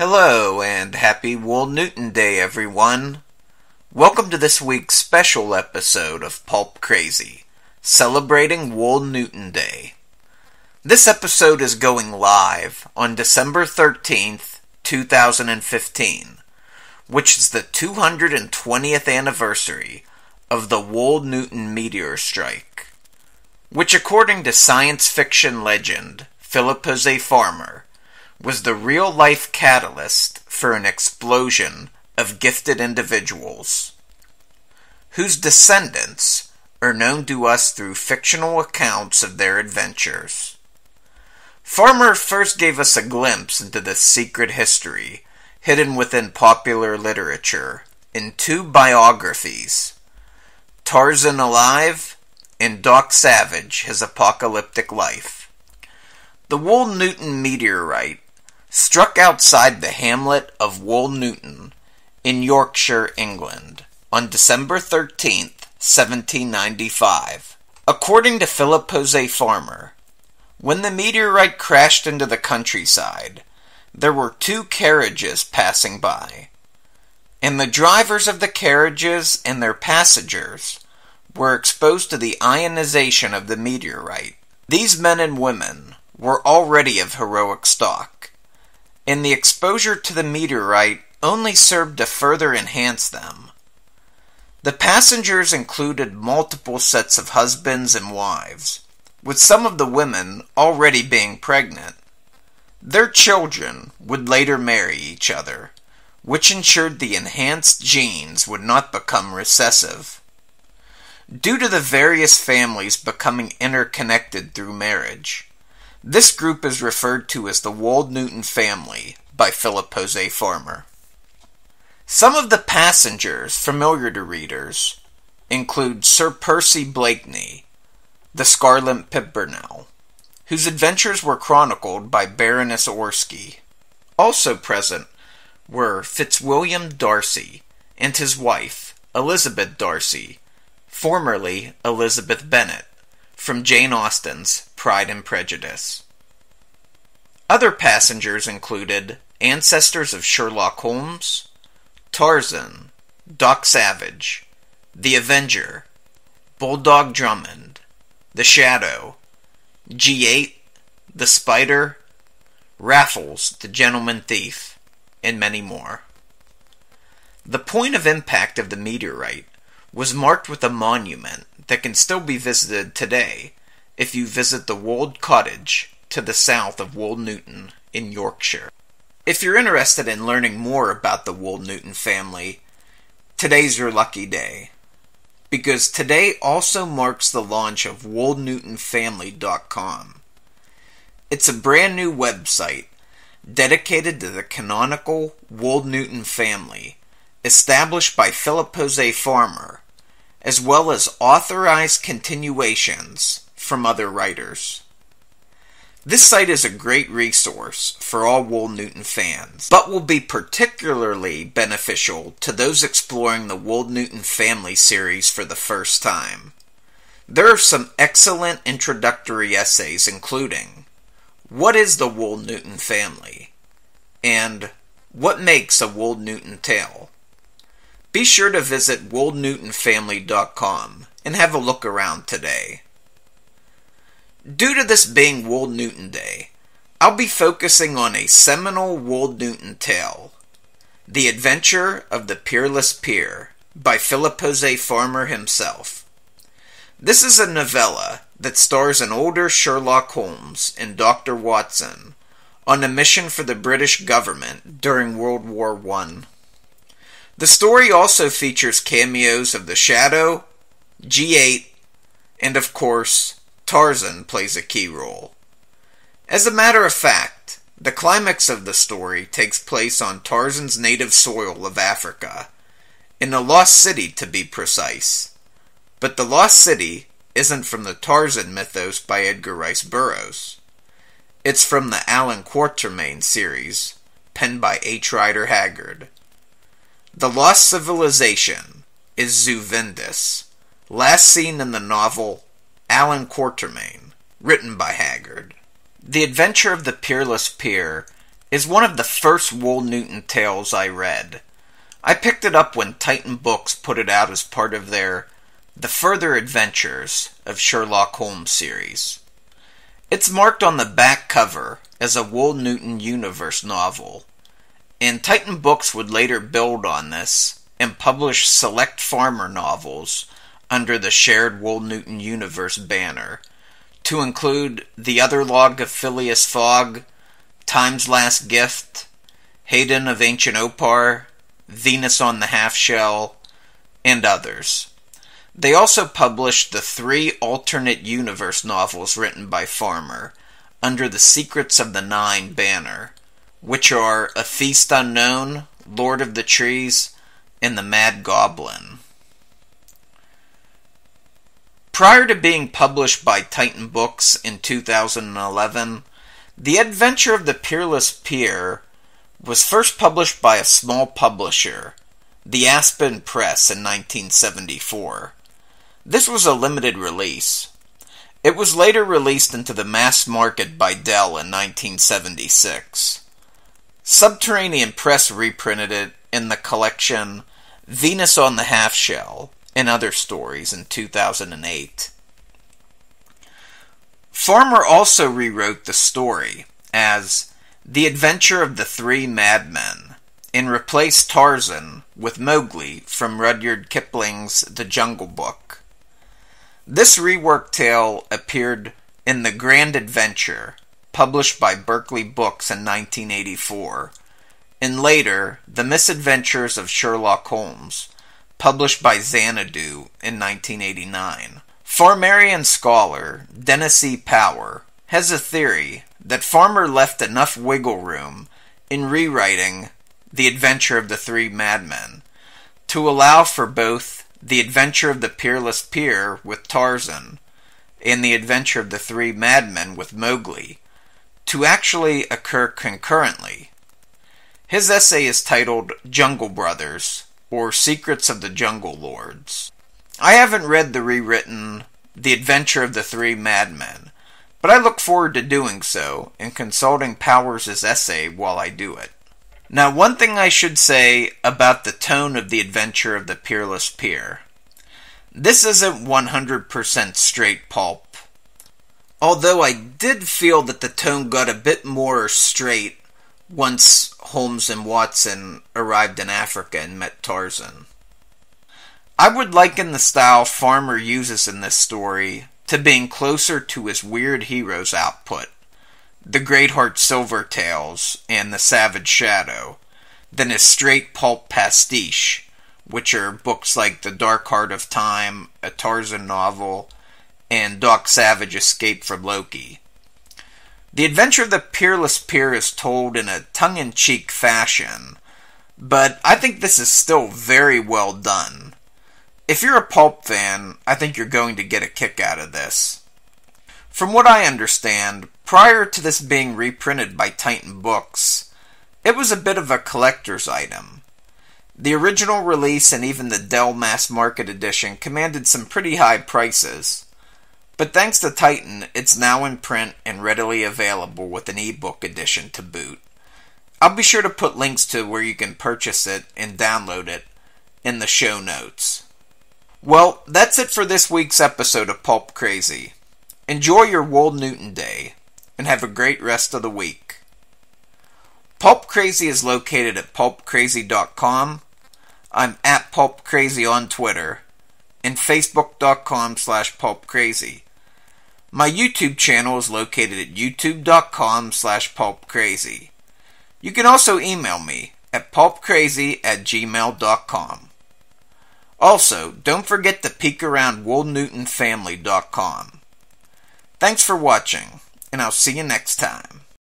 Hello, and happy Wold Newton Day, everyone. Welcome to this week's special episode of Pulp Crazy, celebrating Wold Newton Day. This episode is going live on December 13th, 2015, which is the 220th anniversary of the Wold Newton meteor strike, which according to science fiction legend Philip José Farmer, was the real-life catalyst for an explosion of gifted individuals, whose descendants are known to us through fictional accounts of their adventures. Farmer first gave us a glimpse into this secret history hidden within popular literature in two biographies, Tarzan Alive and Doc Savage, His Apocalyptic Life. The Wold Newton meteorite struck outside the hamlet of Wold Newton in Yorkshire, England, on December 13th, 1795. According to Philip José Farmer, when the meteorite crashed into the countryside, there were two carriages passing by, and the drivers of the carriages and their passengers were exposed to the ionization of the meteorite. These men and women were already of heroic stock, and the exposure to the meteorite only served to further enhance them. The passengers included multiple sets of husbands and wives, with some of the women already being pregnant. Their children would later marry each other, which ensured the enhanced genes would not become recessive. Due to the various families becoming interconnected through marriage, this group is referred to as the Wold Newton Family by Philip José Farmer. Some of the passengers familiar to readers include Sir Percy Blakeny, the Scarlet Pimpernel, whose adventures were chronicled by Baroness Orski. Also present were Fitzwilliam Darcy and his wife, Elizabeth Darcy, formerly Elizabeth Bennet, from Jane Austen's Pride and Prejudice. Other passengers included ancestors of Sherlock Holmes, Tarzan, Doc Savage, the Avenger, Bulldog Drummond, the Shadow, G8, the Spider, Raffles, the Gentleman Thief, and many more. The point of impact of the meteorite was marked with a monument that can still be visited today if you visit the Wold Cottage to the south of Wold Newton in Yorkshire. If you're interested in learning more about the Wold Newton family, today's your lucky day, because today also marks the launch of woldnewtonfamily.com. It's a brand new website dedicated to the canonical Wold Newton family, established by Philip José Farmer, as well as authorized continuations from other writers. This site is a great resource for all Wold Newton fans, but will be particularly beneficial to those exploring the Wold Newton Family series for the first time. There are some excellent introductory essays including What is the Wold Newton Family? And What makes a Wold Newton tale? Be sure to visit woldnewtonfamily.com and have a look around today. Due to this being Wold Newton Day, I'll be focusing on a seminal Wold Newton tale, The Adventure of the Peerless Peer, by Philip José Farmer himself. This is a novella that stars an older Sherlock Holmes and Dr. Watson on a mission for the British government during World War I. The story also features cameos of the Shadow, G8, and of course, Tarzan plays a key role. As a matter of fact, the climax of the story takes place on Tarzan's native soil of Africa, in a lost city to be precise. But the lost city isn't from the Tarzan mythos by Edgar Rice Burroughs. It's from the Alan Quatermain series, penned by H. Rider Haggard. The lost civilization is Zuvindis, last seen in the novel Alan Quatermain, written by Haggard. The Adventure of the Peerless Peer is one of the first Wold Newton tales I read. I picked it up when Titan Books put it out as part of their The Further Adventures of Sherlock Holmes series. It's marked on the back cover as a Wold Newton Universe novel, and Titan Books would later build on this and publish select Farmer novels under the shared Wold Newton Universe banner, to include The Other Log of Phileas Fogg, Time's Last Gift, Hayden of Ancient Opar, Venus on the Half-Shell, and others. They also published the 3 alternate universe novels written by Farmer under the Secrets of the Nine banner, which are A Feast Unknown, Lord of the Trees, and The Mad Goblin. Prior to being published by Titan Books in 2011, The Adventure of the Peerless Peer was first published by a small publisher, the Aspen Press, in 1974. This was a limited release. It was later released into the mass market by Dell in 1976. Subterranean Press reprinted it in the collection Venus on the Half-Shell and Other Stories in 2008. Farmer also rewrote the story as The Adventure of the Three Madmen and replaced Tarzan with Mowgli from Rudyard Kipling's The Jungle Book. This reworked tale appeared in The Grand Adventure, published by Berkeley Books in 1984, and later The Misadventures of Sherlock Holmes, published by Xanadu in 1989. Farmerian scholar Dennis E. Power has a theory that Farmer left enough wiggle room in rewriting The Adventure of the Three Madmen to allow for both The Adventure of the Peerless Peer with Tarzan and The Adventure of the Three Madmen with Mowgli to actually occur concurrently. His essay is titled Jungle Brothers, or Secrets of the Jungle Lords. I haven't read the rewritten The Adventure of the Three Madmen, but I look forward to doing so and consulting Powers' essay while I do it. Now, one thing I should say about the tone of The Adventure of the Peerless Peer. This isn't 100% straight pulp, although I did feel that the tone got a bit more straight once Holmes and Watson arrived in Africa and met Tarzan. I would liken the style Farmer uses in this story to being closer to his Weird Heroes output, The Greatheart Silver Tales and The Savage Shadow, than his straight pulp pastiche, which are books like The Dark Heart of Time, a Tarzan novel, and Doc Savage Escape from Loki. The Adventure of the Peerless Peer is told in a tongue-in-cheek fashion, but I think this is still very well done. If you're a pulp fan, I think you're going to get a kick out of this. From what I understand, prior to this being reprinted by Titan Books, it was a bit of a collector's item. The original release and even the Dell Mass Market edition commanded some pretty high prices. But thanks to Titan, it's now in print and readily available with an ebook edition to boot. I'll be sure to put links to where you can purchase it and download it in the show notes. Well, that's it for this week's episode of Pulp Crazy. Enjoy your Wold Newton Day, and have a great rest of the week. Pulp Crazy is located at pulpcrazy.com. I'm at Pulp Crazy on Twitter, and facebook.com/pulpcrazy. My YouTube channel is located at youtube.com/pulpcrazy. You can also email me at pulpcrazy@gmail.com. Also, don't forget to peek around woldnewtonfamily.com. Thanks for watching, and I'll see you next time.